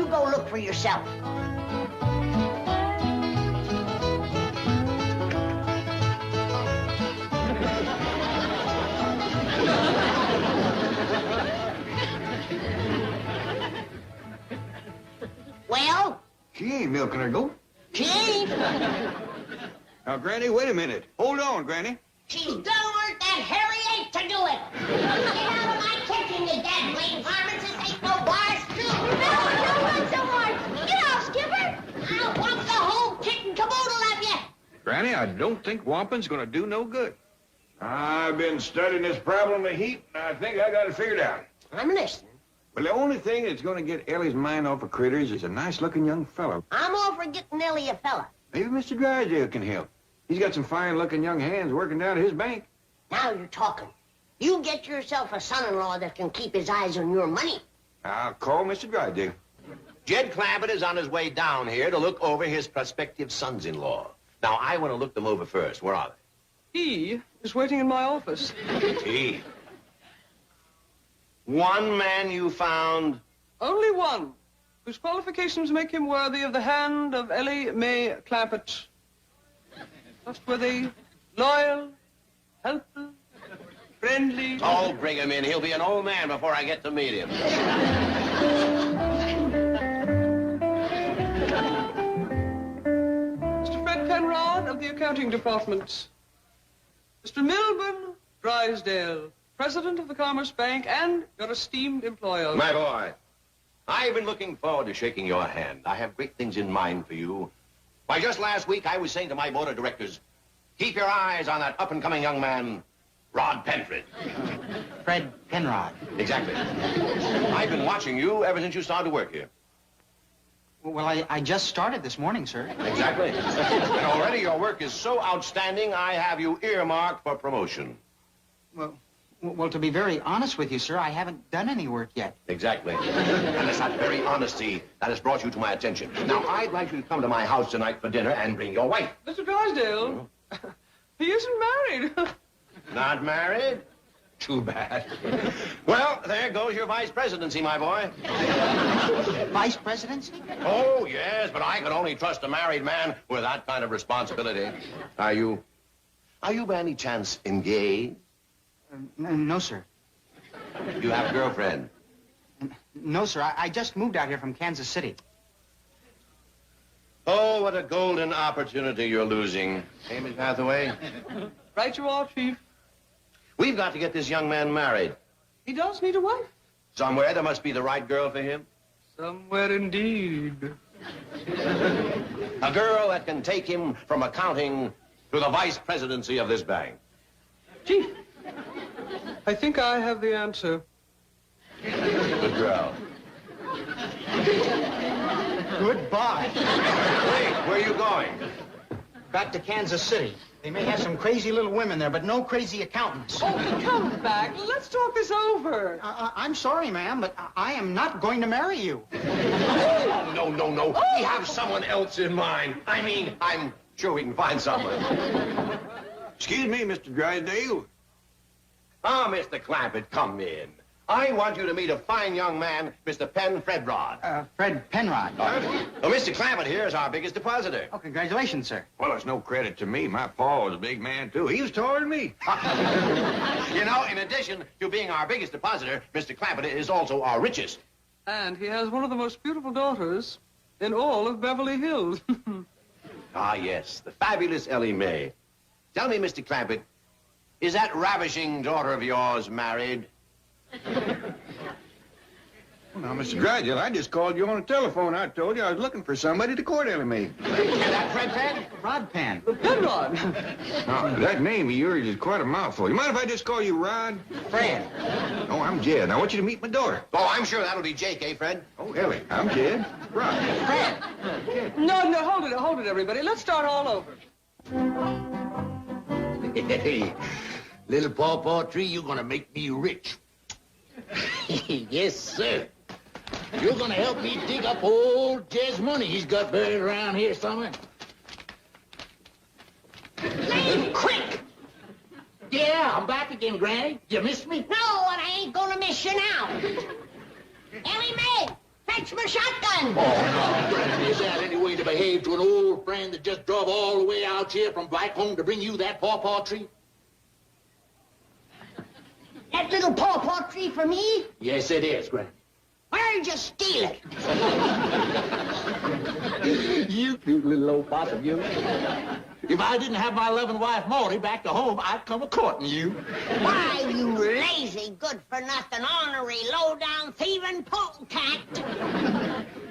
go look for yourself. Well? She ain't milking her goat. She ain't. Now, Granny, wait a minute. Hold on, Granny. She's done learned that hairy ape to do it. Get out of my kitchen, you dead blamed varmints. This ain't no bars, too. No, don't run so hard. Get off, Skipper. I'll whop the whole kit and caboodle of you. Granny, I don't think whomping's gonna do no good. I've been studying this problem a heap, and I think I got it figured out. I'm listening. Well, the only thing that's gonna get Ellie's mind off of critters is a nice-looking young fellow. I'm all for getting Ellie a fella. Maybe Mr. Drysdale can help. He's got some fine-looking young hands working down at his bank. Now you're talking. You get yourself a son-in-law that can keep his eyes on your money. I'll call Mr. Drysdale. Jed Clampett is on his way down here to look over his prospective sons-in-law. Now, I want to look them over first. Where are they? He is waiting in my office. He. One man you found? Only one, whose qualifications make him worthy of the hand of Ellie Mae Clampett. Trustworthy, loyal, helpful, friendly. Oh, bring him in. He'll be an old man before I get to meet him. Mr. Fred Penrod of the accounting department. Mr. Milburn Drysdale, president of the Commerce Bank and your esteemed employer. My boy, I've been looking forward to shaking your hand. I have great things in mind for you. Why, just last week, I was saying to my board of directors, keep your eyes on that up-and-coming young man, Rod Penfred. Fred Penrod. Exactly. I've been watching you ever since you started to work here. Well, I just started this morning, sir. Exactly. And already your work is so outstanding, I have you earmarked for promotion. Well, to be very honest with you, sir, I haven't done any work yet. Exactly. And it's that very honesty that has brought you to my attention. Now, I'd like you to come to my house tonight for dinner and bring your wife. Mr. Drysdale, he isn't married. Not married? Too bad. Well, there goes your vice presidency, my boy. Vice presidency? Oh, yes, but I can only trust a married man with that kind of responsibility. Are you by any chance engaged? No, sir. Do you have a girlfriend? No, sir. I just moved out here from Kansas City. Oh, what a golden opportunity you're losing. Hey, Miss Hathaway? Right you are, Chief. We've got to get this young man married. He does need a wife. Somewhere there must be the right girl for him. Somewhere indeed. A girl that can take him from accounting to the vice presidency of this bank. Chief, I think I have the answer. Good girl. Goodbye. Wait, where are you going? Back to Kansas City. They may have some crazy little women there, but no crazy accountants. Oh, come back. Let's talk this over. I'm sorry, ma'am, but I am not going to marry you. Oh, no. We have someone else in mind. I mean, I'm sure we can find someone. Excuse me, Mr. Drysdale. Ah, Mr. Clampett, come in. I want you to meet a fine young man, Mr. Fredrod. Fred Penrod. Well, Mr. Clampett here is our biggest depositor. Oh, congratulations, sir. Well, it's no credit to me. My pa was a big man, too. He was taller than me. You know, in addition to being our biggest depositor, Mr. Clampett is also our richest. And he has one of the most beautiful daughters in all of Beverly Hills. Ah, yes, the fabulous Ellie Mae. Tell me, Mr. Clampett, is that ravishing daughter of yours married? Now, Mr. Drysdale, I just called you on the telephone. I told you I was looking for somebody to court Ellie Mae. And that Fred Penn? Rod Penn. Penrod. Now, that name of yours is quite a mouthful. You mind if I just call you Rod? Fred. Oh, I'm Jed. I want you to meet my daughter. Oh, I'm sure that'll be Jake, eh, Fred? Oh, Ellie. I'm Jed. Rod. Fred. No, hold it, everybody. Let's start all over. Hey, little pawpaw tree, you're gonna make me rich. Yes, sir. You're gonna help me dig up old Jed's money he's got buried around here somewhere. Leave quick! Yeah, I'm back again, Granny. You missed me? No, and I ain't gonna miss you now. Ellie Mae, fetch my shotgun. Oh, no, Granny, is that any way to behave to an old friend that just drove all the way out here from back home to bring you that pawpaw tree? That little pawpaw tree for me? Yes, it is, Granny. Where'd you steal it? You cute little old possum, you. If I didn't have my loving wife, Maudie, back to home, I'd come a-courting you. Why, you lazy, good-for-nothing, ornery, low-down, thieving polecat.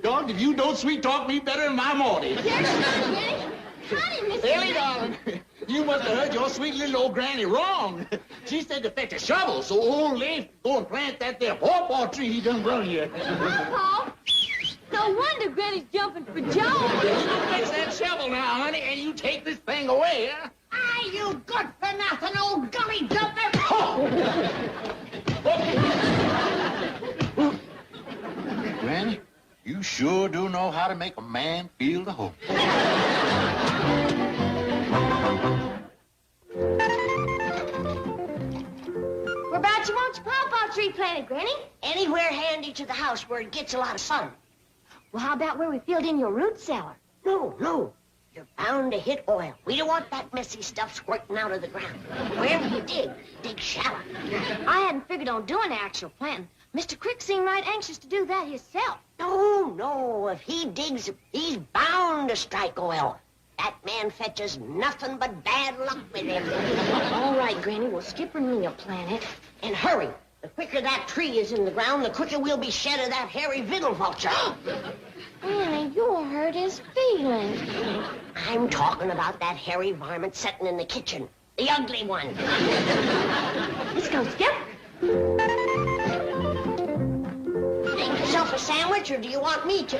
Dog, if you don't sweet-talk me better than my Maudie. There's Sonny, Granny. Sonny, Miss Ellie, darling, you must have heard your sweet little old granny wrong. She said to fetch a shovel so old Leif could go and plant that there pawpaw tree he done brung you. Pawpaw? No wonder Granny's jumping for Joe. You fetch that shovel now, honey, and you take this thing away, huh? Ah, you good-for-nothing old gully jumper. Granny, you sure do know how to make a man feel the hope. Whereabouts you want your pawpaw tree planted, Granny? Anywhere handy to the house where it gets a lot of sun. Well, how about where we filled in your root cellar? No. You're bound to hit oil. We don't want that messy stuff squirting out of the ground. Wherever you dig shallow. I hadn't figured on doing actual planting. Mr. Crick seemed right anxious to do that himself. No. If he digs, he's bound to strike oil. That man fetches nothing but bad luck with him. All right, Granny, well, Skipper and me'll plant it. And hurry. The quicker that tree is in the ground, the quicker we'll be shed of that hairy victual vulture. Granny, you'll hurt his feelings. I'm talking about that hairy varmint sitting in the kitchen. The ugly one. Let's go, Skip. Make yourself a sandwich, or do you want me to?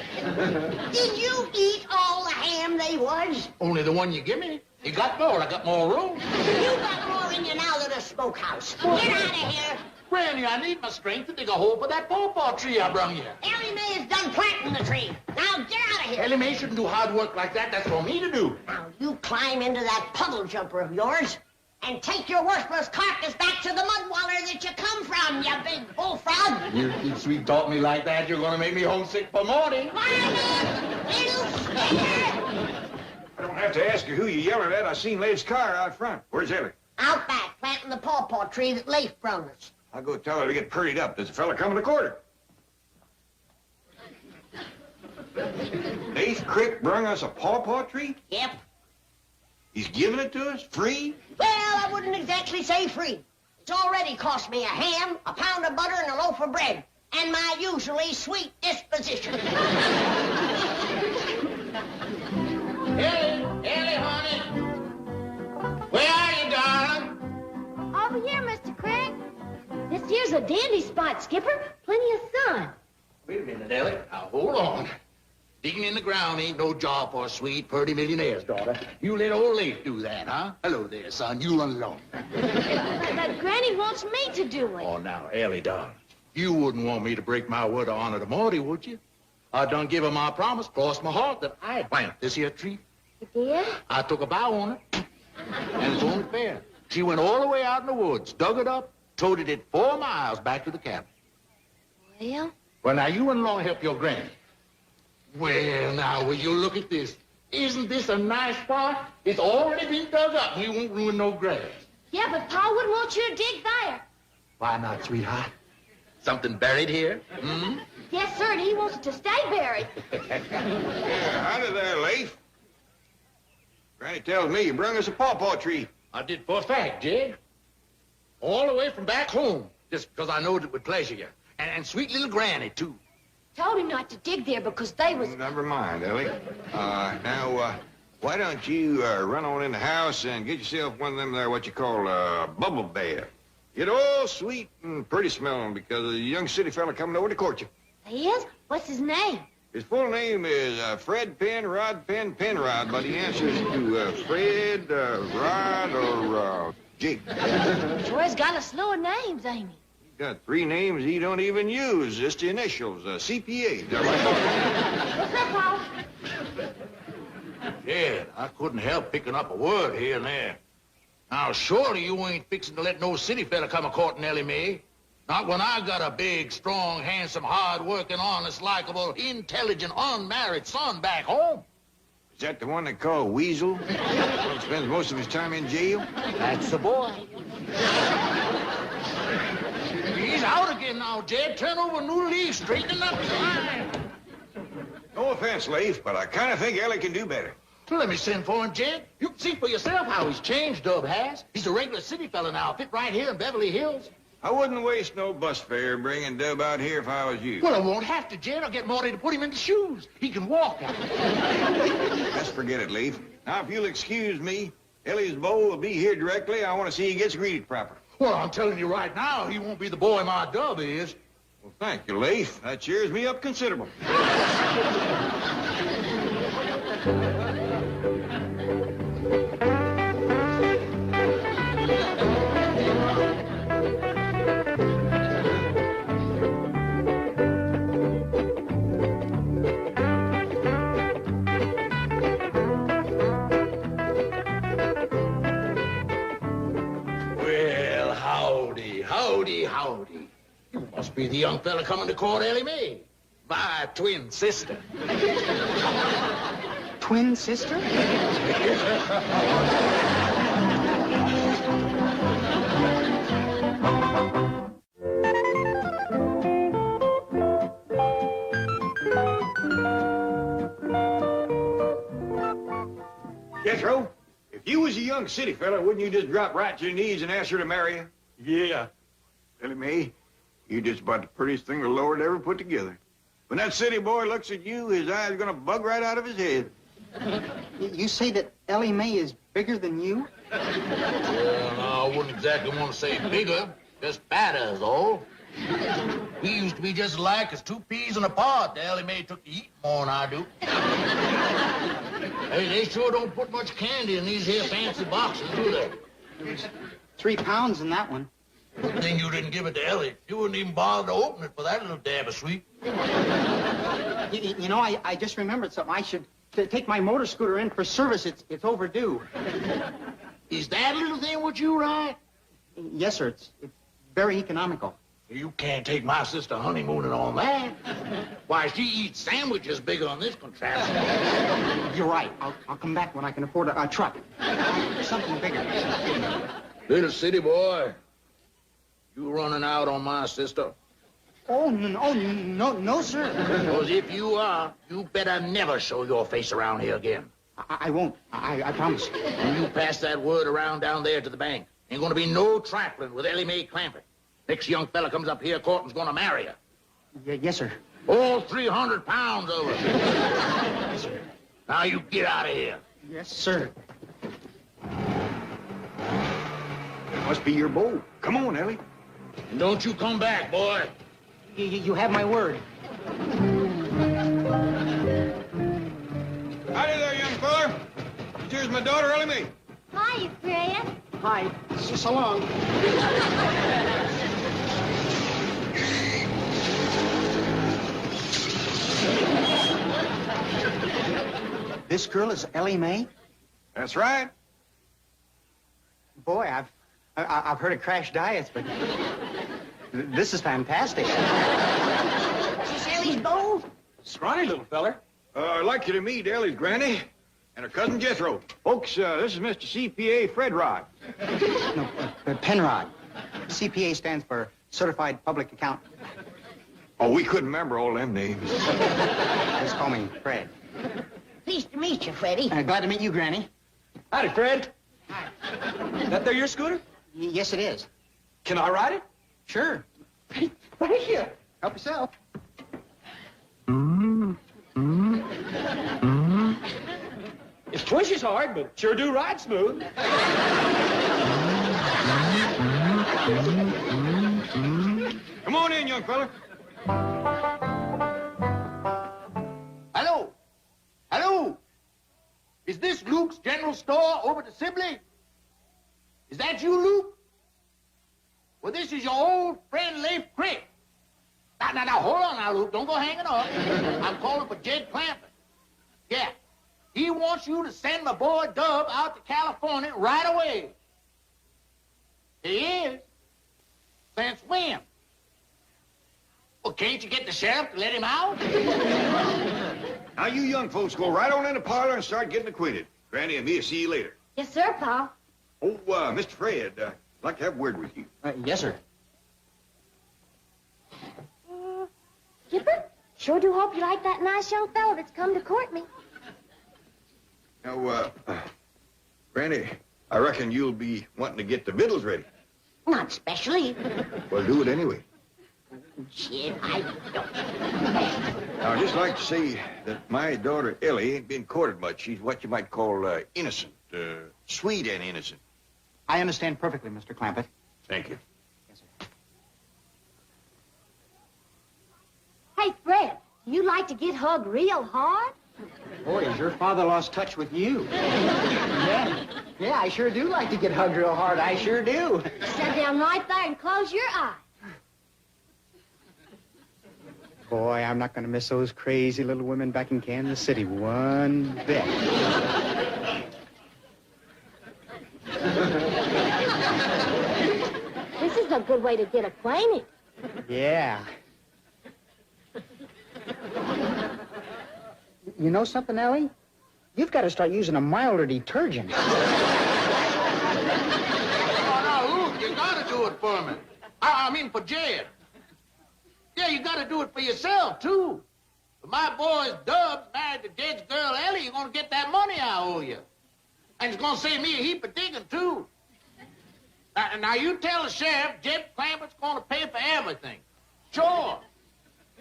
Did you eat all the ham they was? Only the one you give me. You got more. I got more room. You got more in you now than a smokehouse. Get out of here. Granny, I need my strength to dig a hole for that pawpaw tree I brung you. Ellie Mae is done planting the tree. Now get out of here. Ellie Mae shouldn't do hard work like that. That's for me to do. Now you climb into that puddle jumper of yours and take your worthless carcass back to the mud waller that you come from, you big bullfrog. You keep sweet-talk me like that, you're gonna make me homesick for Maudie. Little stinker. I don't have to ask you who you yelling at. I seen Leif's car out front. Where's Ellie? Out back, planting the pawpaw tree that Leif brung us. I'll go tell her to get purried up. There's a fella coming to court her. Leif Crick brung us a pawpaw tree? Yep. He's giving it to us free? Well, I wouldn't exactly say free. It's already cost me a ham, a pound of butter, and a loaf of bread. And my usually sweet disposition. Ellie, honey. Where are you, darling? Over here, Mr. Crick. This here's a dandy spot, Skipper. Plenty of sun. Wait a minute, Ellie. Now, hold on. Digging in the ground ain't no job for a sweet, purty millionaire's daughter. You let old Leif do that, huh? Hello there, son. You run along. But Granny wants me to do it. Oh, now, Ellie, darling. You wouldn't want me to break my word of honor to Maudie, would you? I done give her my promise, crossed my heart, that I'd plant this here tree. You did? I took a vow on it, and it's only fair. She went all the way out in the woods, dug it up, toted it 4 miles back to the cabin. Well? Well, now, you run along and help your granny. Well, now, will you look at this? Isn't this a nice spot? It's already been dug up. We won't ruin no grass. Yeah, but Pa wouldn't want you to dig there. Why not, sweetheart? Something buried here? Hmm? Yes, sir, and he wants it to stay buried. Yeah, howdy there, Leif. Granny tells me you brung us a pawpaw tree. I did for a fact, Jed. All the way from back home, just because I knowed it would pleasure you. And sweet little Granny, too. Told him not to dig there because they was... Never mind, Ellie. Now, why don't you run on in the house and get yourself one of them there, what you call a bubble bath. Get all sweet and pretty smelling because a young city fella coming over to court you. He is? What's his name? His full name is Fred Penrod Penrod, but he answers to Fred, Rod, or Jake. Sure has got a slew of names, ain't he? He's got 3 names he don't even use. Just the initials, CPA. What's up, Pa? Jed, I couldn't help picking up a word here and there. Now, surely you ain't fixing to let no city fella come a-courting Ellie Mae. Not when I got a big, strong, handsome, hard-working, honest, likable, intelligent, unmarried son back home. Is that the one they call Weasel? One spends most of his time in jail? That's the boy. He's out again now, Jed. Turn over a new leaf, straightening up his line. No offense, Leif, but I kind of think Ellie can do better. Let me send for him, Jed. You can see for yourself how he's changed, Dub has. He's a regular city fella now, fit right here in Beverly Hills. I wouldn't waste no bus fare bringing Dub out here if I was you. Well, I won't have to, Jed. I'll get Morty to put him in the shoes. He can walk out. Just forget it, Leif. Now, if you'll excuse me, Ellie's beau will be here directly. I want to see he gets greeted proper. Well, I'm telling you right now, he won't be the boy my Dub is. Well, thank you, Leif. That cheers me up considerable. Well, howdy, howdy, howdy. You must be the young fella coming to court Ellie Mae, my twin sister. Twin sister? Jethro, if you was a young city fella, wouldn't you just drop right to your knees and ask her to marry you? Yeah. Ellie Mae, you just about the prettiest thing the Lord ever put together. When that city boy looks at you, his eyes are gonna bug right out of his head. You say that Ellie Mae is bigger than you? Well, no, I wouldn't exactly want to say bigger, just fatter is all. We used to be just alike as two peas in a pod. The Ellie Mae took to eating more than I do. Hey, they sure don't put much candy in these here fancy boxes, do they? There's 3 pounds in that one. Good thing you didn't give it to Ellie. You wouldn't even bother to open it for that little dab of sweet. You know, I just remembered something. I should take my motor scooter in for service. It's overdue. Is that little thing what you ride? Yes, sir. It's very economical. You can't take my sister honeymooning on that. Why, she eats sandwiches bigger on this contraption. You're right. I'll come back when I can afford a truck. Something bigger. Little city boy, you running out on my sister? Oh, no, sir. Because if you are, you better never show your face around here again. I won't. I promise. And you pass that word around down there to the bank. Ain't gonna be no trifling with Ellie Mae Clampett. Next young fella comes up here, Corton's gonna marry her. Yes, sir. All 300 pounds of her. Yes, sir. Now you get out of here. Yes, sir. It must be your beau. Come on, Ellie. And don't you come back, boy. You have my word. Howdy there, young fella. Here's my daughter, Ellie Mae. Hi, Fred. Hi. So long. This girl is Ellie Mae? That's right. Boy, I've heard of crash diets, but this is fantastic. Is this Ellie's beau? Scrawny little feller. I'd like you to meet Ellie's granny and her cousin Jethro. Folks, this is Mr. CPA Fred Rod. No, Penrod. CPA stands for Certified Public Accountant. Oh, we couldn't remember all them names. Just call me Fred. Pleased to meet you, Freddie. Glad to meet you, Granny. Howdy, Fred. Hi. That there your scooter? Yes, it is. Can I ride it? Sure. Thank you. Help yourself. It's twishy's hard, but sure do ride smooth. Come on in, young fella. Hello? Hello? Is this Luke's General Store over to Sibley? Is that you, Luke? Well, this is your old friend, Leif Crick. Now, hold on now, Luke. Don't go hanging up. I'm calling for Jed Clampett. Yeah. He wants you to send my boy Dub out to California right away. He is? Since when? Well, can't you get the sheriff to let him out? Now, you young folks go right on in the parlor and start getting acquainted. Granny and me'll see you later. Yes, sir, Pa. Oh, Mr. Fred, I'd like to have a word with you. Yes, sir. Skipper, sure do hope you like that nice young fellow that's come to court me. Now, Granny, I reckon you'll be wanting to get the victuals ready. Not especially. Well, do it anyway. Shit, I don't. Now, I'd just like to say that my daughter Ellie ain't been courted much. She's what you might call innocent, sweet and innocent. I understand perfectly, Mr. Clampett. Thank you. Yes, sir. Hey, Fred, you like to get hugged real hard? Boy, has your father lost touch with you. Yeah, I sure do like to get hugged real hard. I sure do. Sit down right there and close your eyes. Boy, I'm not going to miss those crazy little women back in Kansas City one bit. This is a good way to get acquainted. Yeah. You know something, Ellie? You've got to start using a milder detergent. Oh, no, Luke, you gotta do it for me. I mean, for Jed. Yeah, you gotta do it for yourself, too. If my boy's Dubs married to Jed's girl, Ellie, you're gonna get that money I owe you. And it's gonna save me a heap of digging, too. Now you tell the sheriff Jed Clampett's gonna pay for everything. Sure.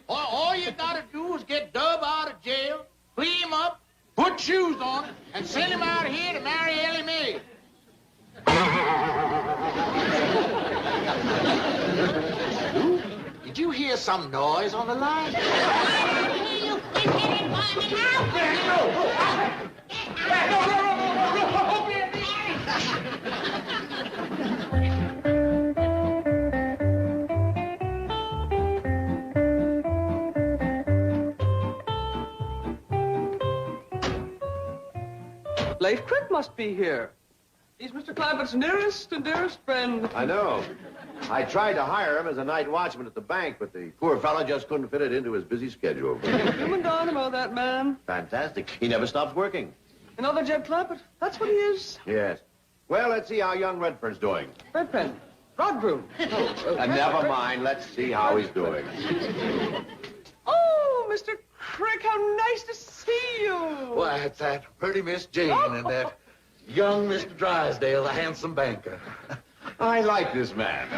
All you gotta do is get Dub out of jail, clean him up, put shoes on him, and send him out here to marry Ellie Mae. Did you hear some noise on the line? Leif Crick must be here. He's Mr. Clampett's nearest and dearest friend. I know. I tried to hire him as a night watchman at the bank, but the poor fellow just couldn't fit it into his busy schedule. Human dynamo, that man. Fantastic. He never stops working. Another Jed Clampett. That's what he is. Yes. Well, let's see how young Redford's doing. Redpen. Rodbroom. Never mind. Let's see how he's doing. Oh, Mr. Crick, how nice to see you. Why, it's that pretty Miss Jane and that young Mr. Drysdale, the handsome banker. I like this man.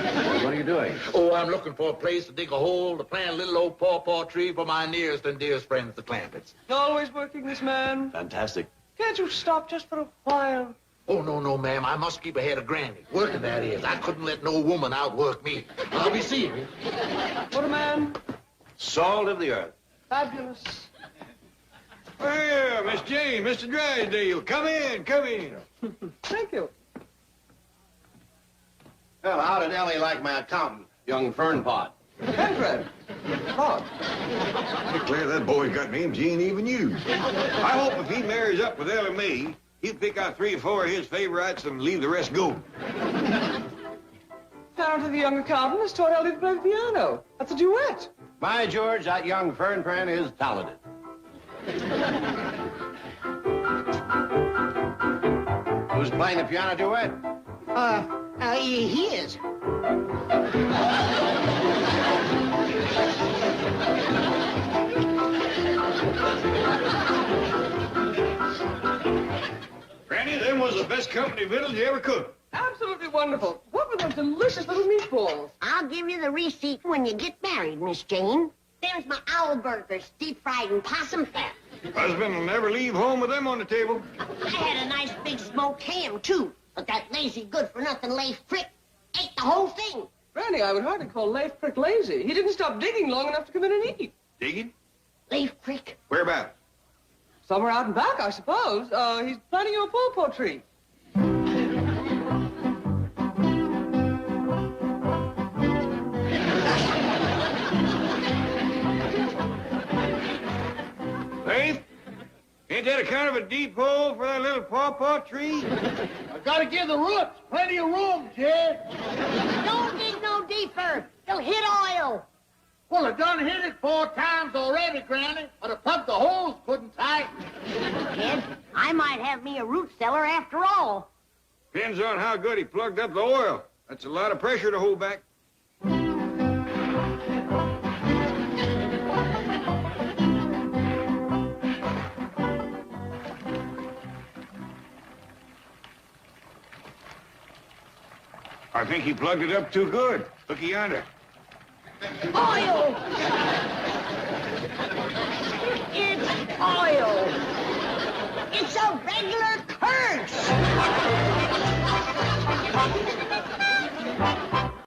What are you doing? Oh, I'm looking for a place to dig a hole to plant a little old pawpaw tree for my nearest and dearest friends, the Clampetts. Always working, this man. Fantastic. Can't you stop just for a while? Oh, no, ma'am. I must keep ahead of Granny. Working, that is. I couldn't let no woman outwork me. I'll be seeing you. What a man. Salt of the earth. Fabulous. Well, Miss Jane, Mr. Drysdale, come in, come in. Thank you. Well, how did Ellie like my accountant, young Fernpot? Fred. Rod. I declare that boy's got names he ain't even used. I hope if he marries up with Ellie Mae, he'll pick out 3 or 4 of his favorites and leave the rest go. Parent of the young accountant has taught Ellie to play the piano. That's a duet. By George, that young Fernpran is talented. Who's playing the piano duet? He is. Granny, them was the best company victuals you ever cooked. Absolutely wonderful. What were those delicious little meatballs? I'll give you the receipt when you get married, Miss Jane. There's my owl burgers, deep-fried in possum fat. Husband will never leave home with them on the table. I had a nice big smoked ham, too. But that lazy good-for-nothing Leif Crick ate the whole thing. Granny, I would hardly call Leif Crick lazy. He didn't stop digging long enough to come in and eat. Digging? Leif Crick. Whereabouts? Somewhere out and back, I suppose. He's planting you a pawpaw tree. Leif? Ain't that a kind of a deep hole for that little pawpaw tree? I gotta give the roots plenty of room, Jed. Don't dig no deeper. You'll hit oil. Well, I done hit it 4 times already, Granny, but I plugged the holes couldn't tight. Kid, I might have me a root cellar after all. Depends on how good he plugged up the oil. That's a lot of pressure to hold back. I think he plugged it up too good. Looky yonder. Oil! It's oil! It's a regular curse!